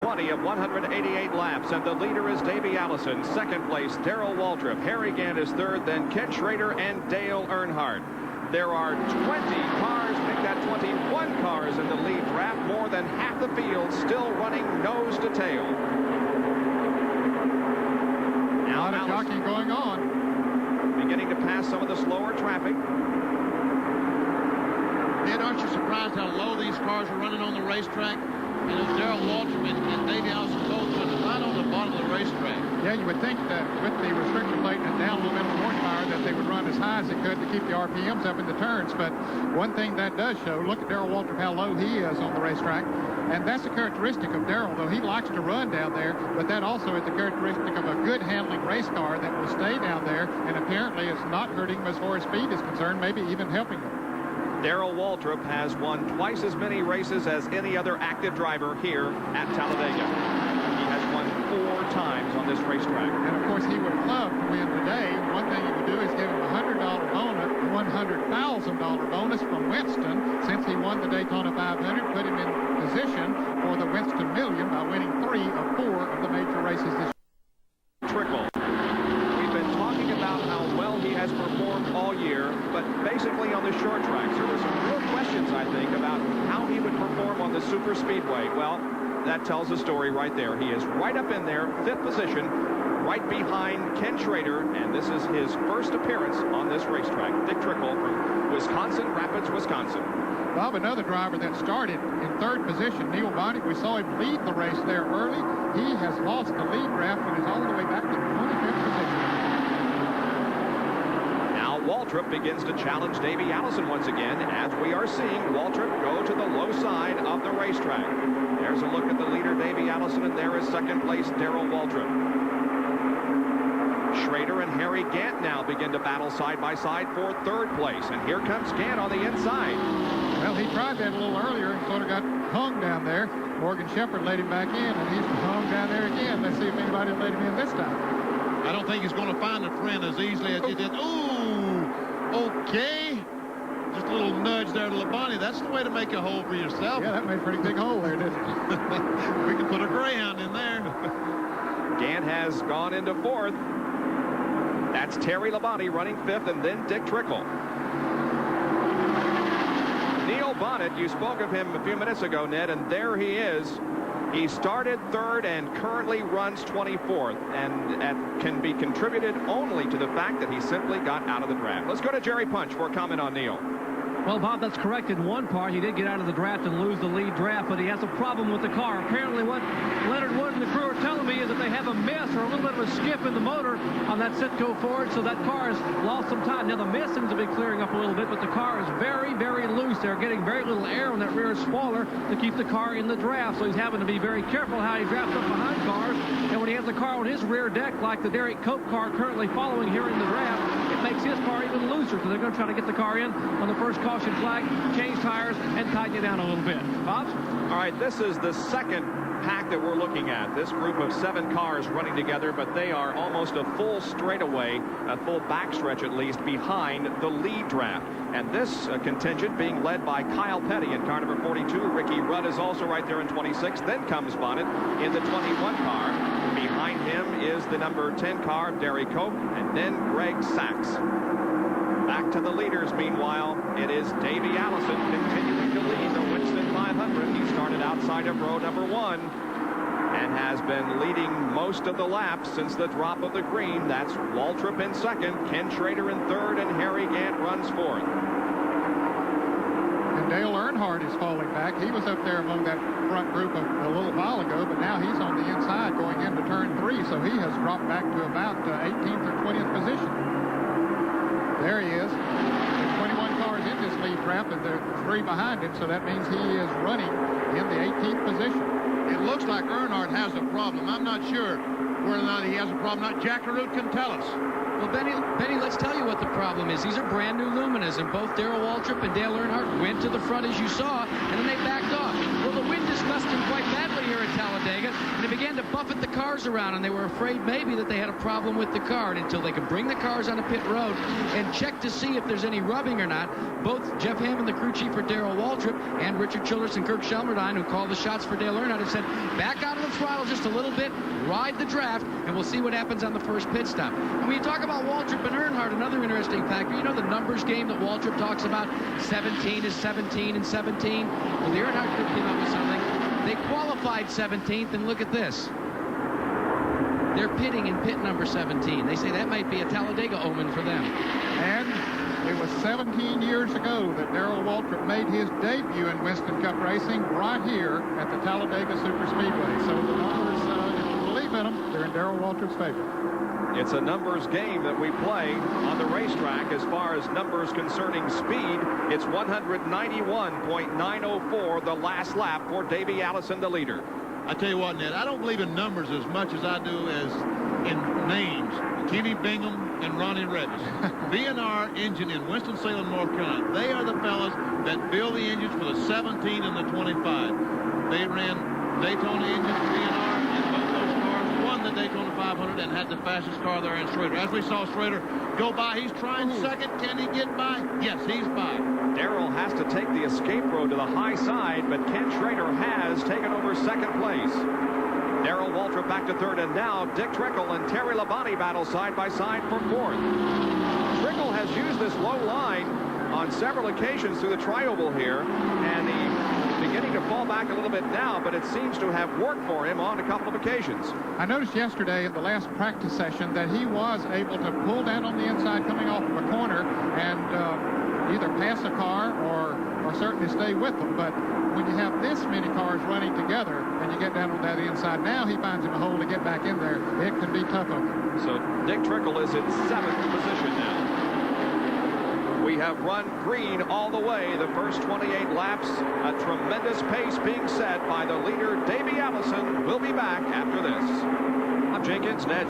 20 of 188 laps, and the leader is Davey Allison. Second place, Darrell Waltrip. Harry Gant is third, then Ken Schrader and Dale Earnhardt. There are 20 cars, make that 21 cars in the lead draft. More than half the field still running nose to tail. Now, a lot of jockeying going on. Beginning to pass some of the slower traffic. Ed, aren't you surprised how low these cars are running on the racetrack? You know, Darrell Waltrip and Davey Allison both running right on the bottom of the racetrack. Yeah, you would think that with the restriction plate and down a little bit of horsepower that they would run as high as they could to keep the RPMs up in the turns. But one thing that does show, look at Darrell Waltrip, how low he is on the racetrack. And that's a characteristic of Darrell, though he likes to run down there. But that also is the characteristic of a good handling race car that will stay down there. And apparently it's not hurting him as far as speed is concerned, maybe even helping him. Darrell Waltrip has won twice as many races as any other active driver here at Talladega. He has won 4 times on this racetrack. And, of course, he would love to win today. One thing he would do is give him a $100 bonus, $100,000 bonus from Winston. Since he won the Daytona 500, put him in position for the Winston Million by winning 3 of 4 of the major races this year. Trickle. We've been talking about how well he has performed all year, but basically on the short tracks, there were some real questions, I think, about how he would perform on the super speedway. Well, that tells the story right there. He is right up in there, 5th position, right behind Ken Schrader, and this is his first appearance on this racetrack. Dick Trickle from Wisconsin Rapids, Wisconsin. Bob, another driver that started in 3rd position, Neil Bonnet. We saw him lead the race there early. He has lost the lead draft and is all the way back to 25th position. Now Waltrip begins to challenge Davey Allison once again, as we are seeing Waltrip go to the low side of the racetrack. There's a look at the leader, Davey Allison, and there is second place, Darrell Waltrip. Schrader and Harry Gant now begin to battle side by side for 3rd place. And here comes Gant on the inside. Well, he tried that a little earlier and sort of got hung down there. Morgan Shepherd let him back in, and he's hung down there again. Let's see if anybody will let him in this time. I don't think he's going to find a friend as easily as he did. Ooh, okay. Just a little nudge there to Labonte. That's the way to make a hole for yourself. Yeah, that made a pretty big hole there, didn't it? We can put a Greyhound in there. Gant has gone into 4th. That's Terry Labonte running 5th, and then Dick Trickle. Neil Bonnet, you spoke of him a few minutes ago, Ned, and there he is. He started 3rd and currently runs 24th, and can be contributed only to the fact that he simply got out of the draft. Let's go to Jerry Punch for a comment on Neil. Well, Bob, that's correct in one part. He did get out of the draft and lose the lead draft, but he has a problem with the car. Apparently what Leonard Wood and the crew are telling me is that they have a miss or a little bit of a skip in the motor on that Citgo Ford, so that car has lost some time. Now, the miss seems to be clearing up a little bit, but the car is very, very loose. They're getting very little air on that rear spoiler to keep the car in the draft, so he's having to be very careful how he drafts up behind cars. And when he has the car on his rear deck, like the Derek Cope car currently following here in the draft, it makes his car even looser, so they're going to try to get the car in on the first caution flag, change tires, and tighten it down a little bit. Bob? All right, this is the second pack that we're looking at. This group of 7 cars running together, but they are almost a full straightaway, a full backstretch at least, behind the lead draft. And this contingent being led by Kyle Petty in car number 42. Ricky Rudd is also right there in 26. Then comes Bonnet in the 21 car. Behind him is the number 10 car, Derek Cope, and then Greg Sachs. Back to the leaders, meanwhile, it is Davey Allison continuing to lead the Winston 500. He started outside of row number 1 and has been leading most of the laps since the drop of the green. That's Waltrip in 2nd, Ken Schrader in 3rd, and Harry Gant runs 4th. And Dale Earnhardt is falling back. He was up there among that front group a little while ago, but now he's on the inside going into turn 3, so he has dropped back to about 18th or 20th position. There he is. There's 21 cars in this lead draft, and there are 3 behind him, so that means he is running in the 18th position. It looks like Earnhardt has a problem. I'm not sure whether or not he has a problem. Not Jack LaRue can tell us. Well, Benny, let's tell you what the problem is. These are brand new Luminas, and both Darrell Waltrip and Dale Earnhardt went to the front, as you saw, and then they backed off. Well, the wind discussed him quite badly here at Talladega. Talladega, and they began to buffet the cars around, and they were afraid maybe that they had a problem with the car. And until they could bring the cars onto pit road and check to see if there's any rubbing or not, both Jeff Hammond, the crew chief for Darrell Waltrip, and Richard Childress and Kirk Shelmerdine, who called the shots for Dale Earnhardt, have said, back out of the throttle just a little bit, ride the draft, and we'll see what happens on the first pit stop. And when you talk about Waltrip and Earnhardt, another interesting factor, you know the numbers game that Waltrip talks about, 17 is 17 and 17. Well, the Earnhardt group came up with something. They qualified 17th, and look at this. They're pitting in pit number 17. They say that might be a Talladega omen for them. And it was 17 years ago that Darrell Waltrip made his debut in Winston Cup racing right here at the Talladega Superspeedway. So the numbers, if you believe in them, they're in Darrell Waltrip's favor. It's a numbers game that we play on the racetrack. As far as numbers concerning speed, it's 191.904 the last lap for Davey Allison, the leader. I tell you what, Ned, I don't believe in numbers as much as I do as in names. Kenny Bingham and Ronnie Revis. B&R Engine in Winston-Salem, North Carolina. They are the fellas that build the engines for the 17 and the 25. They ran Daytona engines, B&R, and both those cars won the Daytona 500 and had the fastest car there in Schrader. As we saw Schrader go by, he's trying second. Can he get by? Yes, he's by. Darrell has to take the escape road to the high side, but Ken Schrader has taken over second place. Darrell Waltrip back to third, and now Dick Trickle and Terry Labonte battle side by side for fourth. Trickle has used this low line on several occasions through the tri-oval here, and he's beginning to fall back a little bit now, but it seems to have worked for him on a couple of occasions. I noticed yesterday in the last practice session that he was able to pull down on the inside coming off of a corner and either pass a car or certainly stay with them. But when you have this many cars running together and you get down on that inside, now he finds him a hole to get back in there. It can be tough on him. So Dick Trickle is in 7th position now. We have run green all the way the first 28 laps. A tremendous pace being set by the leader, Davey Allison. We'll be back after this. I'm Jenkins. Ned